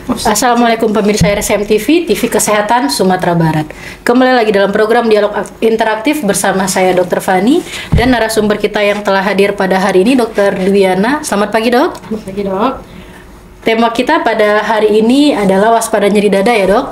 Assalamualaikum pemirsa RSM TV, TV Kesehatan Sumatera Barat. Kembali lagi dalam program Dialog Interaktif bersama saya Dr. Fani dan narasumber kita yang telah hadir pada hari ini Dr. Dwiana. Selamat pagi, Dok. Selamat pagi, Dok. Tema kita pada hari ini adalah waspada nyeri dada ya, Dok.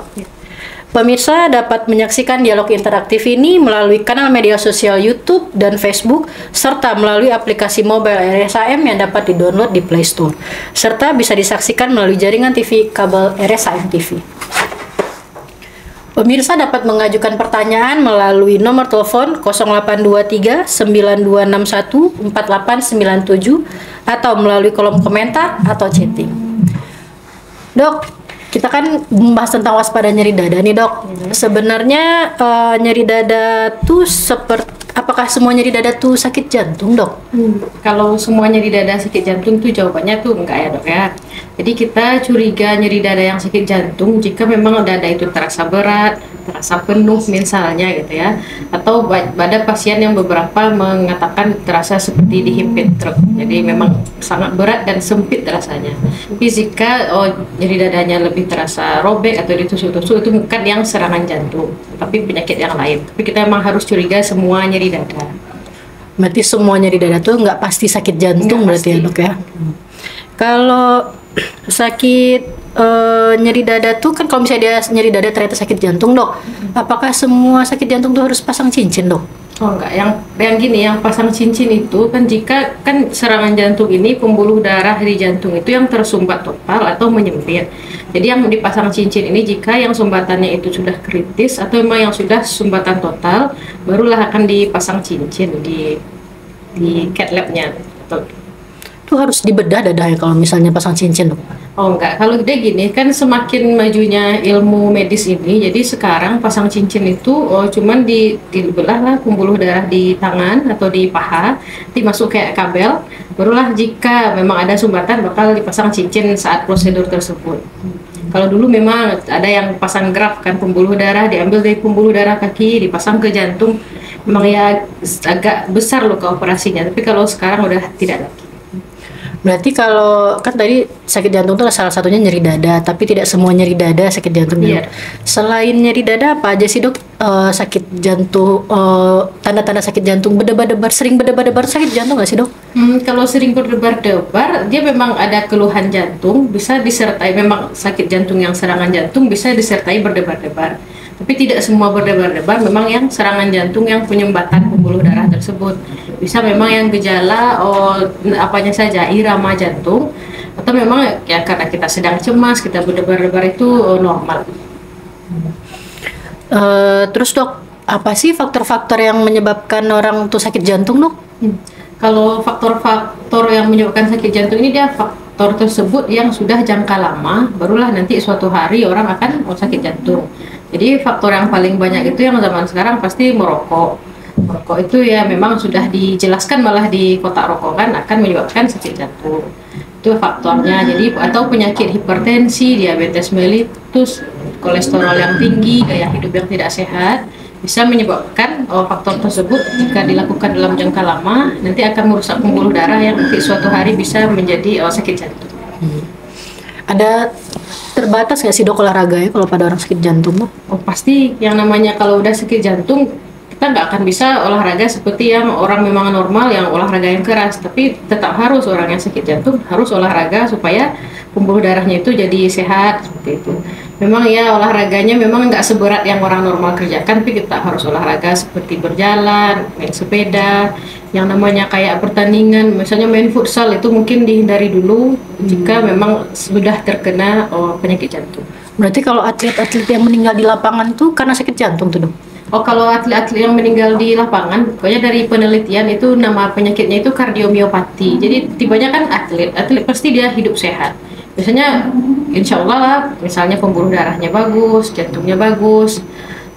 Pemirsa dapat menyaksikan dialog interaktif ini melalui kanal media sosial YouTube dan Facebook, serta melalui aplikasi mobile RSAM yang dapat didownload di Play Store, serta bisa disaksikan melalui jaringan TV kabel RSAM TV. Pemirsa dapat mengajukan pertanyaan melalui nomor telepon 0823 9261 4897 atau melalui kolom komentar atau chatting. Dok, kita kan membahas tentang waspada nyeri dada nih, Dok. Sebenarnya nyeri dada tuh apakah semua nyeri dada tuh sakit jantung, Dok? Kalau semua nyeri dada sakit jantung tuh jawabannya tuh enggak ya, Dok ya. Jadi kita curiga nyeri dada yang sakit jantung jika memang dada itu terasa berat, terasa penuh misalnya gitu ya. Atau pada pasien yang beberapa mengatakan terasa seperti dihimpit truk. Jadi memang sangat berat dan sempit rasanya. Tapi jika nyeri dadanya lebih terasa robek atau ditusuk-tusuk, itu bukan yang serangan jantung, tapi penyakit yang lain. Tapi kita memang harus curiga semua nyeri dada. Berarti semua nyeri dada tuh nggak pasti sakit jantung, berarti ya, Dok ya. Kalau sakit nyeri dada tuh kan, kalau misalnya dia nyeri dada ternyata sakit jantung, Dok, apakah semua sakit jantung tuh harus pasang cincin, Dok? Oh enggak, yang gini, yang pasang cincin itu kan jika kan serangan jantung ini pembuluh darah di jantung itu yang tersumbat total atau menyempit. Jadi yang dipasang cincin ini jika yang sumbatannya itu sudah kritis atau memang yang sudah sumbatan total, barulah akan dipasang cincin di cath lab-nya. Itu harus dibedah dadanya kalau misalnya pasang cincin, Dok? Oh enggak, kalau dia gini kan semakin majunya ilmu medis ini, jadi sekarang pasang cincin itu cuman dibelah lah pembuluh darah di tangan atau di paha, dimasuk kayak kabel, barulah jika memang ada sumbatan bakal dipasang cincin saat prosedur tersebut. Kalau dulu memang ada yang pasang graf kan, pembuluh darah diambil dari pembuluh darah kaki dipasang ke jantung, memang ya agak besar loh ke operasinya, tapi kalau sekarang udah tidak lagi. Berarti kalau kan tadi sakit jantung itu salah satunya nyeri dada, tapi tidak semua nyeri dada sakit jantung. Iya. Selain nyeri dada apa aja sih, Dok? Sakit jantung, tanda-tanda sakit jantung, berdebar-debar, sering berdebar-debar, sakit jantung nggak sih, Dok? Kalau sering berdebar-debar, dia memang ada keluhan jantung, bisa disertai memang sakit jantung yang serangan jantung bisa disertai berdebar-debar. Tapi tidak semua berdebar-debar, memang yang serangan jantung yang penyumbatan pembuluh darah tersebut. Bisa memang yang gejala apanya saja, irama jantung, atau memang ya karena kita sedang cemas, kita berdebar-debar itu normal. Terus, Dok, apa sih faktor-faktor yang menyebabkan orang tuh sakit jantung, Dok? Kalau faktor-faktor yang menyebabkan sakit jantung ini, dia faktor tersebut yang sudah jangka lama, barulah nanti suatu hari orang akan sakit jantung. Jadi faktor yang paling banyak itu yang zaman sekarang pasti merokok. Merokok itu ya memang sudah dijelaskan malah di kotak rokok kan akan menyebabkan sakit jantung. Itu faktornya. Jadi atau penyakit hipertensi, diabetes mellitus, kolesterol yang tinggi, gaya hidup yang tidak sehat bisa menyebabkan faktor tersebut jika dilakukan dalam jangka lama nanti akan merusak pembuluh darah yang nanti suatu hari bisa menjadi sakit jantung. Ada terbatas nggak sih, Dok, olahraga ya kalau pada orang sakit jantung? Oh pasti, yang namanya kalau udah sakit jantung kita nggak akan bisa olahraga seperti yang orang memang normal yang olahraga yang keras, tapi tetap harus orang yang sakit jantung harus olahraga supaya pembuluh darahnya itu jadi sehat seperti itu. Memang ya olahraganya memang nggak seberat yang orang normal kerjakan, tapi kita harus olahraga seperti berjalan, main sepeda, yang namanya kayak pertandingan, misalnya main futsal itu mungkin dihindari dulu jika memang sudah terkena penyakit jantung. Berarti kalau atlet-atlet yang meninggal di lapangan tuh karena sakit jantung tuh, Dok? Oh kalau atlet-atlet yang meninggal di lapangan, pokoknya dari penelitian itu nama penyakitnya itu kardiomiopati. Jadi tibanya kan atlet pasti dia hidup sehat. Biasanya insya Allah lah, misalnya pembuluh darahnya bagus, jantungnya bagus.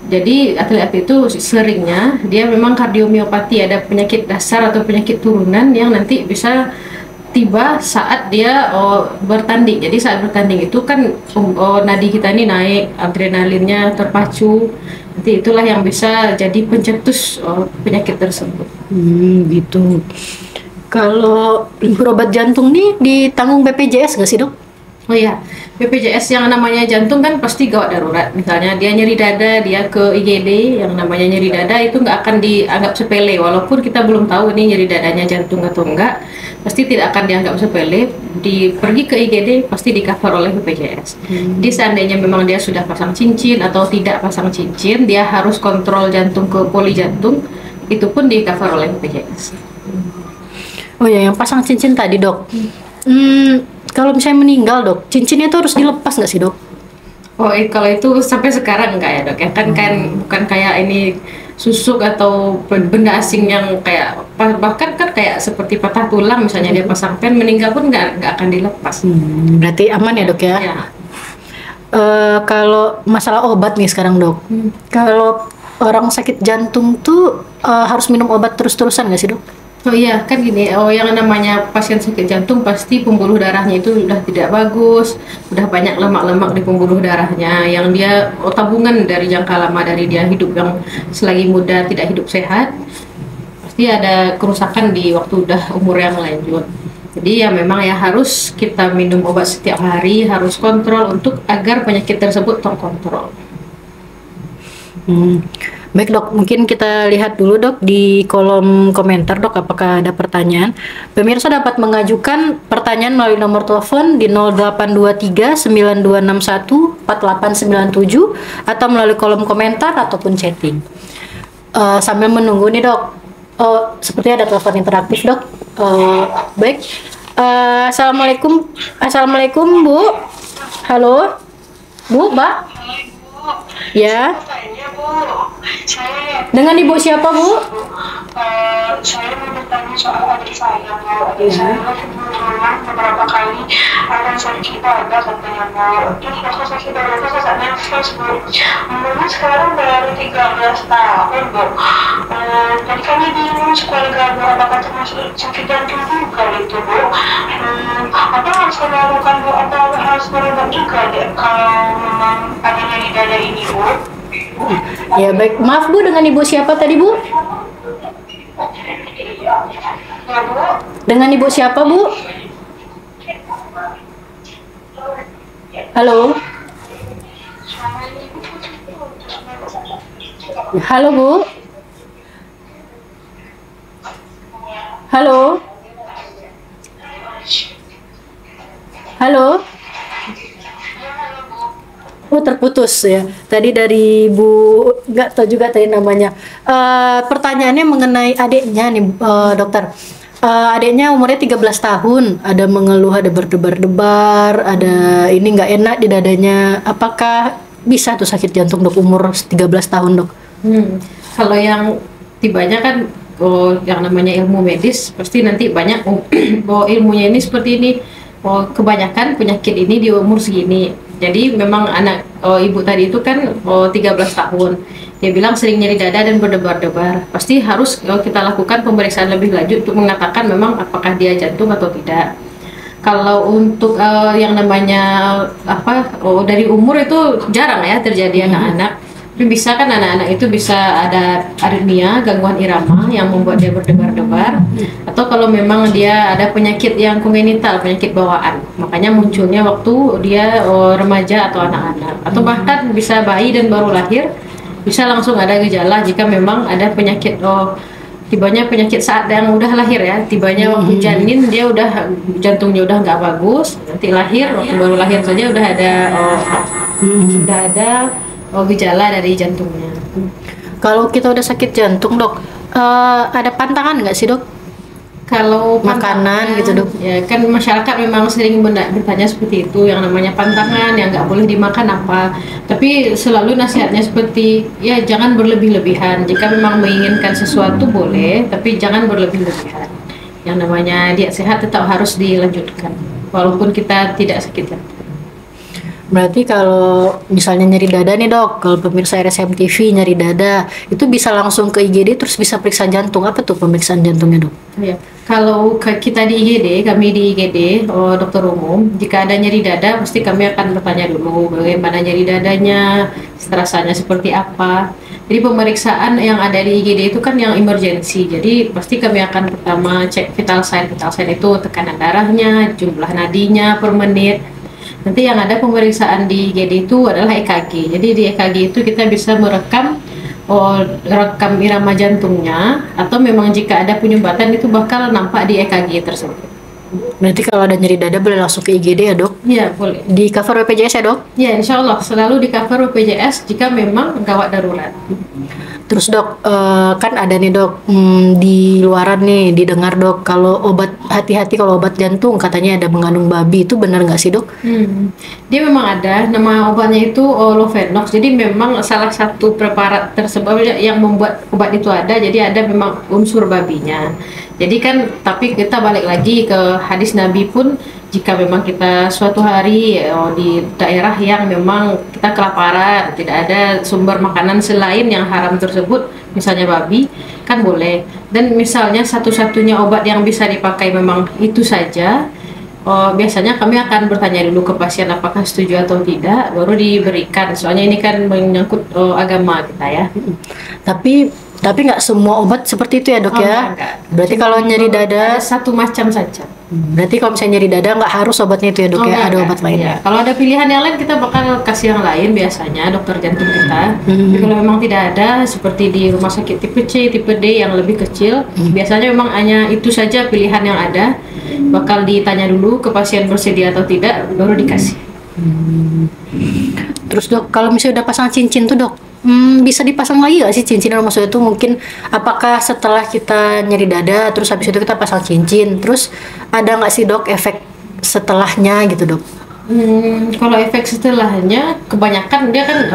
Jadi atlet-atlet itu seringnya dia memang kardiomiopati, ada penyakit dasar atau penyakit turunan yang nanti bisa tiba saat dia bertanding. Jadi saat bertanding itu kan nadi kita ini naik, adrenalinnya terpacu. Nanti itulah yang bisa jadi pencetus penyakit tersebut. Gitu. Kalau berobat jantung nih ditanggung BPJS nggak sih, Dok? Oh iya, BPJS yang namanya jantung kan pasti gawat darurat. Misalnya dia nyeri dada, dia ke IGD, yang namanya nyeri dada itu nggak akan dianggap sepele. Walaupun kita belum tahu ini nyeri dadanya jantung atau enggak, pasti tidak akan dianggap sepele. Pergi ke IGD pasti di cover oleh BPJS. Jadi seandainya memang dia sudah pasang cincin atau tidak pasang cincin, dia harus kontrol jantung ke poli jantung, itu pun di cover oleh BPJS. Oh ya, yang pasang cincin tadi dok. Kalau misalnya meninggal dok, cincinnya itu harus dilepas nggak sih dok? Oh, kalau itu sampai sekarang enggak ya dok ya? Kan bukan kayak ini susuk atau benda asing yang kayak bahkan kan kayak seperti patah tulang misalnya dia pasang pen, meninggal pun nggak akan dilepas. Berarti aman ya dok ya? Ya. Kalau masalah obat nih sekarang dok, kalau orang sakit jantung tuh harus minum obat terus-terusan nggak sih dok? Oh iya, kan gini, yang namanya pasien sakit jantung pasti pembuluh darahnya itu sudah tidak bagus, udah banyak lemak-lemak di pembuluh darahnya, yang dia tabungan dari jangka lama dari dia hidup yang selagi muda tidak hidup sehat, pasti ada kerusakan di waktu udah umur yang lanjut. Jadi ya memang ya harus kita minum obat setiap hari, harus kontrol untuk agar penyakit tersebut terkontrol. Baik dok, mungkin kita lihat dulu dok di kolom komentar dok apakah ada pertanyaan. Pemirsa dapat mengajukan pertanyaan melalui nomor telepon di 0823 9261 4897 atau melalui kolom komentar ataupun chatting. Sambil menunggu nih dok, seperti ada telepon interaktif dok. Baik, assalamualaikum Bu. Halo Bu, Mbak. Ya. Dengan Ibu siapa Bu? Saya mau bertanya soal adik saya Bu. Adik saya kebetulan beberapa kali ada sakit dada katanya Bu. Terus pas sakit dada itu sesak nafas Bu. Umurnya sekarang baru 13 tahun Bu. Jadi kami bingung sekeluarga Bu, apakah termasuk sakit jantung juga itu Bu? Apa harus dilakukan Bu? Apa harus berobat juga deh kalau memang adanya di dada ini Bu? Ya baik, maaf Bu, dengan Ibu siapa tadi Bu? Ya Bu. Dengan Ibu siapa Bu? Halo? Halo Bu? Halo? Halo? Oh terputus ya. Tadi dari Bu, nggak tahu juga tadi namanya. Pertanyaannya mengenai adiknya nih dokter. Adiknya umurnya 13 tahun, ada mengeluh, ada berdebar-debar, ada ini nggak enak di dadanya. Apakah bisa tuh sakit jantung dok umur 13 tahun dok? Kalau yang tibanya kan yang namanya ilmu medis pasti nanti banyak ilmunya ini seperti ini. Kebanyakan penyakit ini di umur segini. Jadi memang anak ibu tadi itu kan 13 tahun. Dia bilang sering nyeri dada dan berdebar-debar. Pasti harus kita lakukan pemeriksaan lebih lanjut untuk mengatakan memang apakah dia jantung atau tidak. Kalau untuk yang namanya dari umur itu jarang ya terjadi anak-anak. Tapi bisa kan anak-anak itu bisa ada aritmia, gangguan irama yang membuat dia berdebar-debar, atau kalau memang dia ada penyakit yang kongenital, penyakit bawaan, makanya munculnya waktu dia remaja atau anak-anak, atau bahkan bisa bayi dan baru lahir bisa langsung ada gejala jika memang ada penyakit tibanya penyakit saat yang udah lahir ya, tibanya waktu janin dia udah jantungnya udah nggak bagus, nanti lahir waktu baru lahir saja udah ada gejala dari jantungnya. Kalau kita udah sakit jantung dok, ada pantangan nggak sih dok? Kalau Makanan gitu dok? Ya kan masyarakat memang sering bertanya seperti itu, yang namanya pantangan yang nggak boleh dimakan apa. Tapi selalu nasihatnya seperti ya jangan berlebih-lebihan. Jika memang menginginkan sesuatu boleh, tapi jangan berlebih-lebihan. Yang namanya diet sehat tetap harus dilanjutkan, walaupun kita tidak sakit jantung. Berarti kalau misalnya nyeri dada nih dok, kalau pemirsa RSM TV nyeri dada, itu bisa langsung ke IGD terus bisa periksa jantung. Apa tuh pemeriksaan jantungnya dok? Ya, kalau kita di IGD, kami di IGD dokter umum, jika ada nyeri dada pasti kami akan bertanya dulu bagaimana nyeri dadanya, rasanya seperti apa. Jadi pemeriksaan yang ada di IGD itu kan yang emergency. Jadi pasti kami akan pertama cek vital sign. Vital sign itu tekanan darahnya, jumlah nadinya per menit. Nanti yang ada pemeriksaan di IGD itu adalah EKG. Jadi di EKG itu kita bisa merekam rekam irama jantungnya, atau memang jika ada penyumbatan itu bakal nampak di EKG tersebut. Berarti kalau ada nyeri dada boleh langsung ke IGD ya dok? Iya, boleh. Di cover BPJS ya dok? Ya, insya Allah selalu di cover BPJS jika memang gawat darurat. Terus dok, kan ada nih dok, di luaran nih didengar dok, kalau obat, hati-hati kalau obat jantung katanya ada mengandung babi, itu benar nggak sih dok? Dia memang ada, nama obatnya itu Lovenox. Jadi memang salah satu preparat tersebut yang membuat obat itu ada, jadi ada memang unsur babinya. Jadi kan, tapi kita balik lagi ke hadis Nabi pun, jika memang kita suatu hari di daerah yang memang kita kelaparan, tidak ada sumber makanan selain yang haram tersebut, misalnya babi, kan boleh. Dan misalnya satu-satunya obat yang bisa dipakai memang itu saja, biasanya kami akan bertanya dulu ke pasien apakah setuju atau tidak, baru diberikan. Soalnya ini kan menyangkut agama kita ya. Tapi nggak semua obat seperti itu ya dok ya? Enggak. Berarti kalau nyeri dada, satu macam saja. berarti kalau misalnya nyeri dada nggak harus obatnya itu ya dok ya? Ada enggak. obat lainnya? Ya. Kalau ada pilihan yang lain kita bakal kasih yang lain, biasanya dokter jantung kita. Tapi kalau memang tidak ada, seperti di rumah sakit tipe C, tipe D yang lebih kecil, biasanya memang hanya itu saja pilihan yang ada. Bakal ditanya dulu ke pasien bersedia atau tidak, baru dikasih. Terus dok, kalau misalnya udah pasang cincin tuh dok, bisa dipasang lagi gak sih cincin? Maksudnya tuh mungkin apakah setelah kita nyeri dada terus habis itu kita pasang cincin, terus ada nggak sih dok efek setelahnya gitu dok? Kalau efek setelahnya kebanyakan dia kan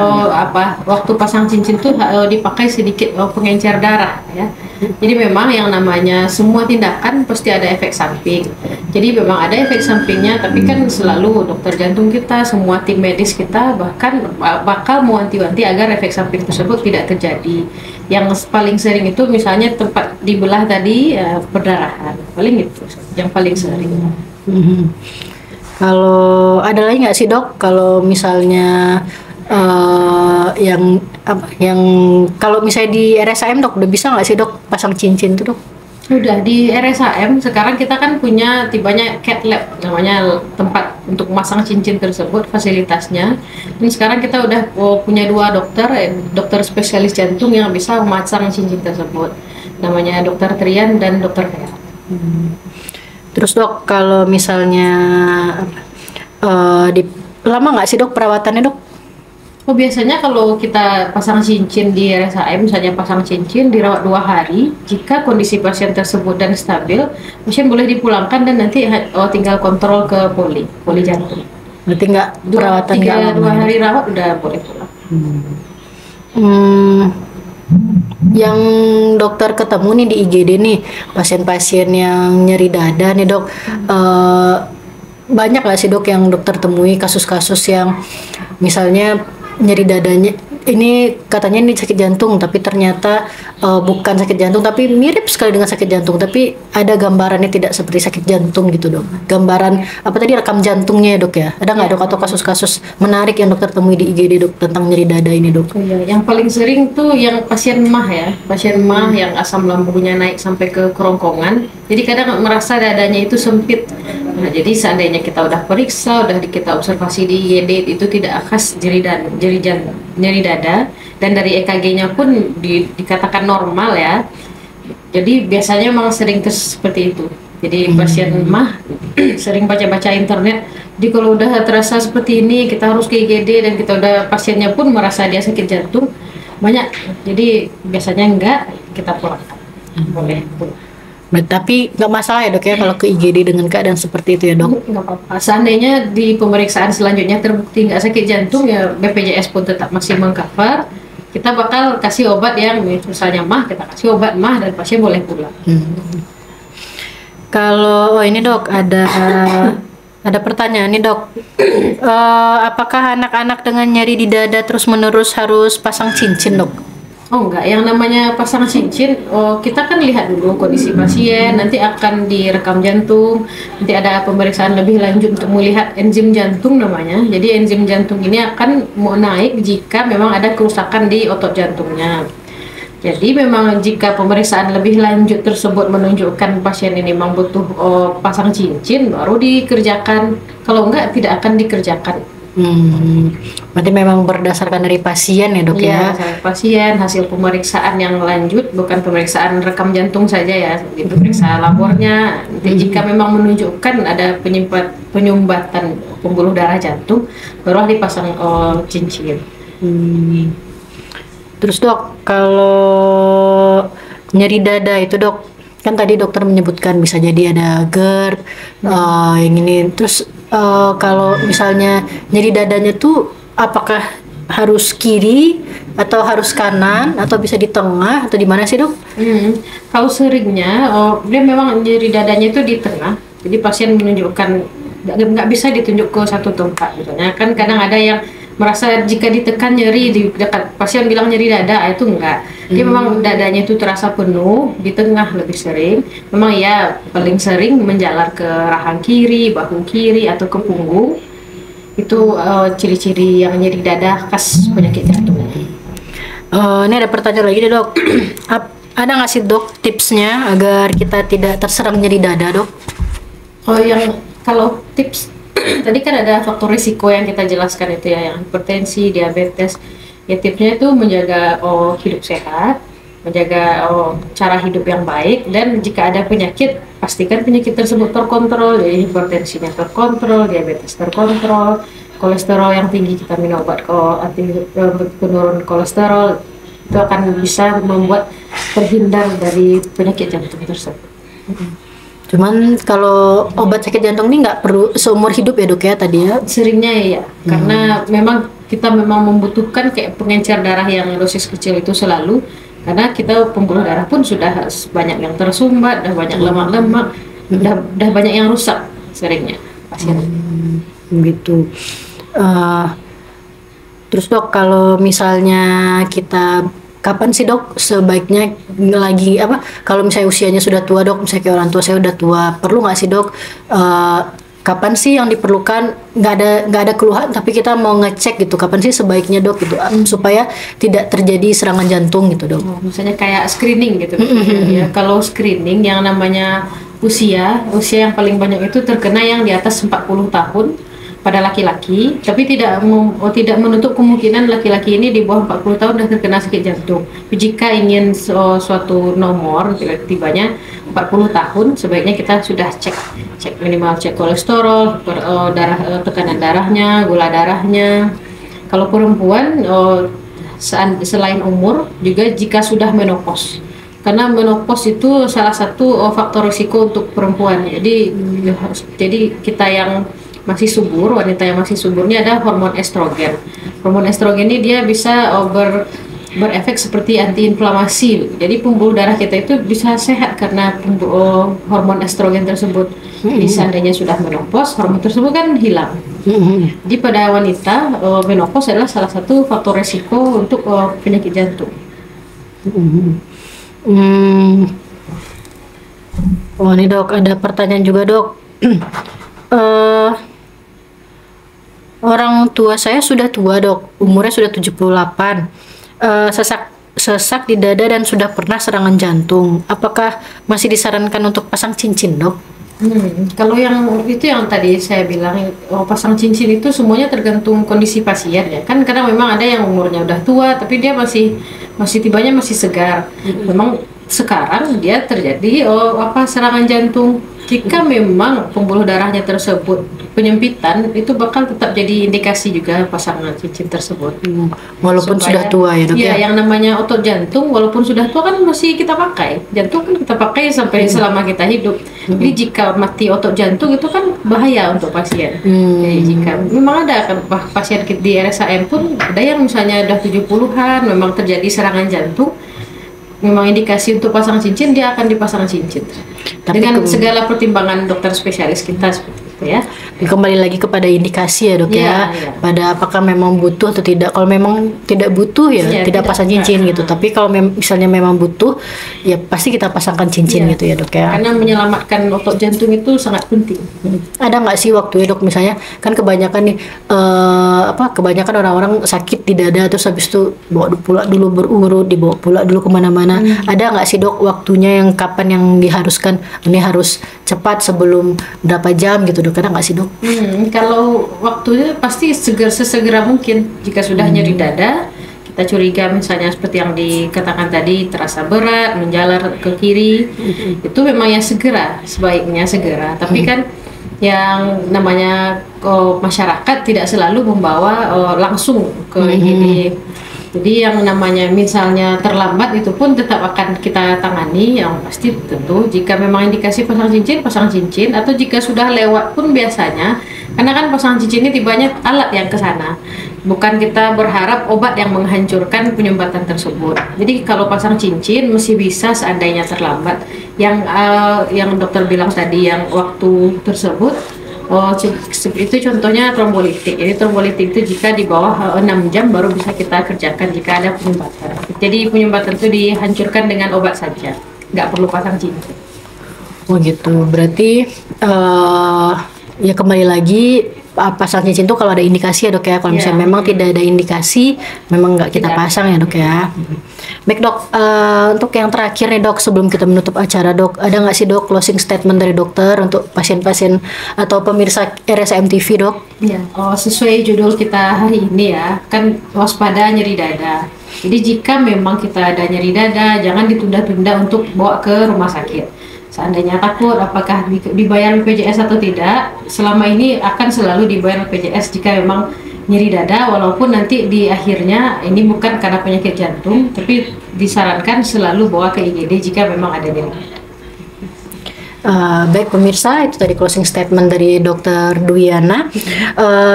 waktu pasang cincin tuh dipakai sedikit pengencer darah ya. Jadi memang yang namanya semua tindakan pasti ada efek samping. Jadi memang ada efek sampingnya, tapi kan selalu dokter jantung kita, semua tim medis kita bahkan bakal mewanti-wanti agar efek samping tersebut tidak terjadi. Yang paling sering itu misalnya tempat dibelah tadi perdarahan, paling itu yang paling sering. Kalau ada lagi nggak sih dok? Kalau misalnya yang kalau misalnya di RSAM dok, udah bisa nggak sih dok pasang cincin tuh dok? Udah di RSAM sekarang kita kan punya tibanya cat lab, namanya tempat untuk memasang cincin tersebut, fasilitasnya. Dan sekarang kita udah punya 2 dokter spesialis jantung yang bisa memasang cincin tersebut. Namanya Dokter Trian dan Dokter Vera. Terus dok, kalau misalnya lama nggak sih dok perawatannya dok? Biasanya kalau kita pasang cincin di RSAM, misalnya pasang cincin dirawat 2 hari, jika kondisi pasien tersebut dan stabil, pasien boleh dipulangkan dan nanti tinggal kontrol ke poli jantung. Berarti nggak perawatan nggak lama? 2 hari rawat udah boleh pulang. Yang dokter ketemu nih di IGD nih, pasien-pasien yang nyeri dada nih dok, banyak nggak sih dok yang dokter temui kasus-kasus yang misalnya nyeri dadanya ini katanya ini sakit jantung, tapi ternyata bukan sakit jantung, tapi mirip sekali dengan sakit jantung, tapi ada gambarannya tidak seperti sakit jantung gitu dok. Gambaran apa tadi, rekam jantungnya ya dok ya? Ada nggak dok, atau kasus-kasus menarik yang dokter temui di IGD dok tentang nyeri dada ini dok? Iya, yang paling sering tuh yang pasien MAH ya, pasien MAH yang asam lambungnya naik sampai ke kerongkongan. Jadi kadang merasa dadanya itu sempit. Nah, jadi seandainya kita udah periksa, udah kita observasi di IGD itu tidak khas nyeri dada, dan dari EKG-nya pun dikatakan normal ya. Jadi biasanya memang sering seperti itu. Jadi pasien MAH sering baca-baca internet. Jadi kalau udah terasa seperti ini kita harus ke IGD, dan kita udah pasiennya pun merasa dia sakit jantung banyak. Jadi biasanya enggak, kita pulangkan. Boleh. Tapi nggak masalah ya dok ya kalau ke IGD dengan keadaan seperti itu ya dok? Nggak apa-apa. Seandainya di pemeriksaan selanjutnya terbukti nggak sakit jantung, ya BPJS pun tetap masih mengcover. Kita bakal kasih obat yang misalnya MAH, kita kasih obat MAH dan pasien boleh pulang. Kalau ini dok ada pertanyaan nih dok, apakah anak-anak dengan nyeri di dada terus menerus harus pasang cincin dok? Oh enggak, yang namanya pasang cincin, kita kan lihat dulu kondisi pasien, nanti akan direkam jantung, nanti ada pemeriksaan lebih lanjut untuk melihat enzim jantung namanya. Jadi enzim jantung ini akan mau naik jika memang ada kerusakan di otot jantungnya. Jadi memang jika pemeriksaan lebih lanjut tersebut menunjukkan pasien ini memang butuh pasang cincin, baru dikerjakan. Kalau enggak, tidak akan dikerjakan. Berarti memang berdasarkan dari pasien ya dok ya? Iya, pasien, hasil pemeriksaan yang lanjut, bukan pemeriksaan rekam jantung saja ya, itu periksa labornya. Nanti jika memang menunjukkan ada penyumbatan pembuluh darah jantung, baru dipasang cincin. Terus dok, kalau nyeri dada itu dok, kan tadi dokter menyebutkan bisa jadi ada GERD, yang ini. Terus kalau misalnya nyeri dadanya tuh apakah harus kiri atau harus kanan atau bisa di tengah atau di mana sih dok? Kalau seringnya dia memang nyeri dadanya itu di tengah, jadi pasien menunjukkan nggak bisa ditunjuk ke satu tempat. Misalnya kan kadang ada yang merasa jika ditekan nyeri di dekat, pasien bilang nyeri dada, itu enggak. Dia memang dadanya itu terasa penuh, di tengah lebih sering. Memang ya paling sering menjalar ke rahang kiri, bahu kiri atau ke punggung. Itu ciri-ciri yang nyeri dada khas penyakit jantung. Ini ada pertanyaan lagi deh dok. Ada nggak sih dok tipsnya agar kita tidak terserang nyeri dada dok? Yang kalau tips tadi kan ada faktor risiko yang kita jelaskan itu ya, yang hipertensi, diabetes. Ya tipsnya itu menjaga hidup sehat, menjaga cara hidup yang baik, dan jika ada penyakit pastikan penyakit tersebut terkontrol. Jadi hipertensinya terkontrol, diabetes terkontrol, kolesterol yang tinggi kita minum obat penurun kolesterol, itu akan bisa membuat terhindar dari penyakit jantung tersebut. Cuman kalau obat sakit jantung ini nggak perlu seumur hidup ya dok ya tadi ya? Seringnya ya, karena memang kita membutuhkan kayak pengencer darah yang dosis kecil itu selalu, karena kita pembuluh darah pun sudah banyak yang tersumbat, dah banyak lemak-lemak, dah banyak yang rusak seringnya pasien. Gitu. Terus dok, kalau misalnya kita kapan sih dok sebaiknya lagi kalau misalnya usianya sudah tua dok, misalnya kayak orang tua saya udah tua, perlu nggak sih dok kapan sih yang diperlukan, nggak ada keluhan tapi kita mau ngecek gitu, kapan sih sebaiknya dok gitu supaya tidak terjadi serangan jantung gitu dok? Misalnya kayak screening gitu. Ya, kalau screening yang namanya usia yang paling banyak itu terkena yang di atas 40 tahun pada laki-laki, tapi tidak menutup kemungkinan laki-laki ini di bawah 40 tahun sudah terkena sakit jantung. Jika ingin suatu nomor tiba-tibanya 40 tahun, sebaiknya kita sudah cek minimal cek kolesterol, tekanan darahnya, gula darahnya. Kalau perempuan selain umur juga jika sudah menopause. Karena menopause itu salah satu faktor risiko untuk perempuan. Jadi kita yang masih subur, wanita yang masih suburnya ada hormon estrogen. Hormon estrogen ini dia bisa berefek seperti antiinflamasi. Jadi pembuluh darah kita itu bisa sehat karena hormon estrogen tersebut. Jadi seandainya sudah menopause, hormon tersebut kan hilang. Jadi pada wanita menopause adalah salah satu faktor risiko untuk penyakit jantung. Oh ini dok, ada pertanyaan juga dok. Orang tua saya sudah tua dok, umurnya sudah 78, sesak di dada dan sudah pernah serangan jantung. Apakah masih disarankan untuk pasang cincin dok? Kalau yang itu yang tadi saya bilang pasang cincin itu semuanya tergantung kondisi pasien ya kan, karena memang ada yang umurnya udah tua tapi dia masih tibanya masih segar. Memang sekarang dia terjadi serangan jantung. Jika memang pembuluh darahnya tersebut penyempitan, itu bakal tetap jadi indikasi juga pasangan cincin tersebut. Walaupun sudah tua ya dok ya? Yang namanya otot jantung walaupun sudah tua kan masih kita pakai. Jantung kan kita pakai sampai selama kita hidup. Jadi jika mati otot jantung itu kan bahaya untuk pasien. Jadi jika memang ada kan pasien di RSAM pun ada yang misalnya udah 70-an memang terjadi serangan jantung, memang indikasi untuk pasang cincin, dia akan dipasang cincin. Tapi dengan segala pertimbangan dokter spesialis kita seperti itu ya. Kembali lagi kepada indikasi ya dok ya. Pada apakah memang butuh atau tidak. Kalau memang tidak butuh ya tidak pasang cincin gitu. Tapi kalau misalnya memang butuh ya pasti kita pasangkan cincin gitu ya dok ya. Karena menyelamatkan otot jantung itu sangat penting. Ada nggak sih waktu ya dok, misalnya kan kebanyakan nih kebanyakan orang-orang sakit di dada, terus habis itu bawa pula dulu berurut, dibawa pula dulu kemana-mana. Ada nggak sih dok waktunya yang kapan yang diharuskan ini harus cepat sebelum berapa jam gitu dok? Ada nggak sih dok? Kalau waktunya pasti sesegera mungkin. Jika sudah nyeri dada, kita curiga misalnya seperti yang dikatakan tadi, terasa berat, menjalar ke kiri, itu memang ya segera, sebaiknya segera. Tapi kan yang namanya masyarakat tidak selalu membawa langsung ke IGD. Jadi yang namanya misalnya terlambat itu pun tetap akan kita tangani. Yang pasti tentu jika memang indikasi pasang cincin, atau jika sudah lewat pun biasanya, karena kan pasang cincin ini tibanya alat yang ke sana. Bukan kita berharap obat yang menghancurkan penyumbatan tersebut. Jadi kalau pasang cincin masih bisa seandainya terlambat. Yang dokter bilang tadi yang waktu tersebut, itu contohnya trombolitik. Jadi trombolitik itu jika di bawah 6 jam baru bisa kita kerjakan jika ada penyumbatan. Jadi penyumbatan itu dihancurkan dengan obat saja, nggak perlu pasang cincin. Oh gitu, berarti ya kembali lagi pasang cincin itu kalau ada indikasi ya dok ya. Kalau misalnya memang tidak ada indikasi, memang nggak kita pasang ya dok ya. Baik dok, untuk yang terakhir nih dok, sebelum kita menutup acara dok, ada nggak sih dok closing statement dari dokter untuk pasien-pasien atau pemirsa RSAM TV dok? Ya, sesuai judul kita hari ini ya, kan waspada nyeri dada. Jadi jika memang kita ada nyeri dada, jangan ditunda-tunda untuk bawa ke rumah sakit. Seandainya takut apakah dibayar BPJS atau tidak, selama ini akan selalu dibayar BPJS jika memang nyeri dada, walaupun nanti di akhirnya ini bukan karena penyakit jantung, tapi disarankan selalu bawa ke IGD jika memang ada nyeri. Baik pemirsa, itu tadi closing statement dari Dr. Dwiana.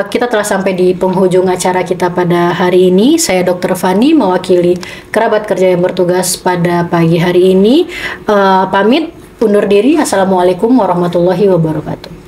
Kita telah sampai di penghujung acara kita pada hari ini. Saya Dr. Fani mewakili kerabat kerja yang bertugas pada pagi hari ini. Pamit undur diri. Assalamualaikum warahmatullahi wabarakatuh.